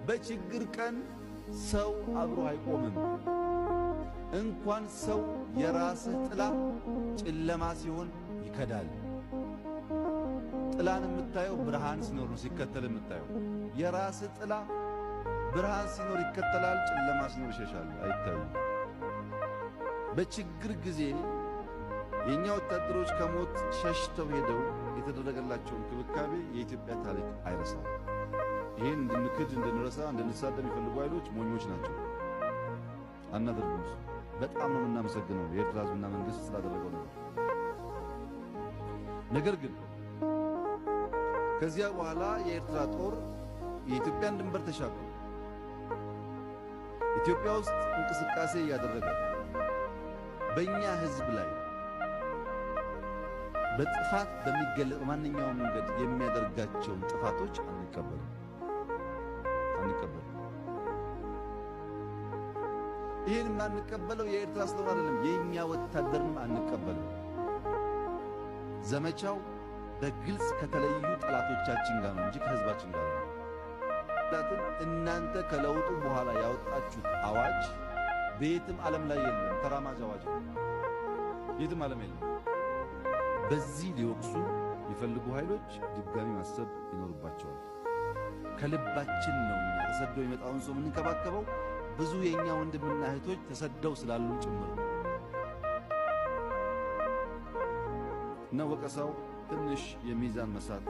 በችግር ቀን ሰው አብሮ አይቆምም። እንኳን ሰው የራስህ ጥላ ጨለማ ሲሆን ይከዳል። ጥላን የምታየው ብርሃን ሲኖር ነው ሲከተል የምታየው። የራስህ ጥላ ብርሃን ሲኖር ይከተላል፣ ጨለማ ሲኖር ይሸሻል፣ አይታይም። በችግር ጊዜ የኛ ወታደሮች ከሞት ሸሽተው ሄደው የተደረገላቸው እንክብካቤ የኢትዮጵያ ታሪክ አይረሳም። ይሄን እንድንክድ እንድንረሳ እንድንሳደብ የሚፈልጉ ኃይሎች ሞኞች ናቸው። አናደርጉም። በጣም ነው የምናመሰግነው የኤርትራ ሕዝብና መንግስት ስላደረገው ነገር። ነገር ግን ከዚያ በኋላ የኤርትራ ጦር የኢትዮጵያን ድንበር ተሻግሮ ኢትዮጵያ ውስጥ እንቅስቃሴ ያደረገ በእኛ ሕዝብ ላይ በጥፋት በሚገለጽ ማንኛውም መንገድ የሚያደርጋቸውን ጥፋቶች አንቀበልም። ይህን ማንቀበለው የኤርትራ ስለሆነ አይደለም፣ የኛ ወታደርንም አንቀበልም። ዘመቻው በግልጽ ከተለዩ ጠላቶቻችን ጋር ነው እንጂ ከህዝባችን ጋር ነው። እናንተ ከለውጡ በኋላ ያወጣችሁት አዋጅ በየትም ዓለም ላይ የለም። ተራማጅ አዋጅ ነው፣ የትም ዓለም የለም። በዚህ ሊወቅሱ የሚፈልጉ ኃይሎች ድጋሚ ማሰብ ይኖርባቸዋል። ከልባችን ነው እኛ ተሰደው የመጣውን ሰው የምንከባከበው። ብዙ የኛ ወንድምና እህቶች ተሰደው ስላሉ ጭምር እና ወቀሳው ትንሽ የሚዛን መሳት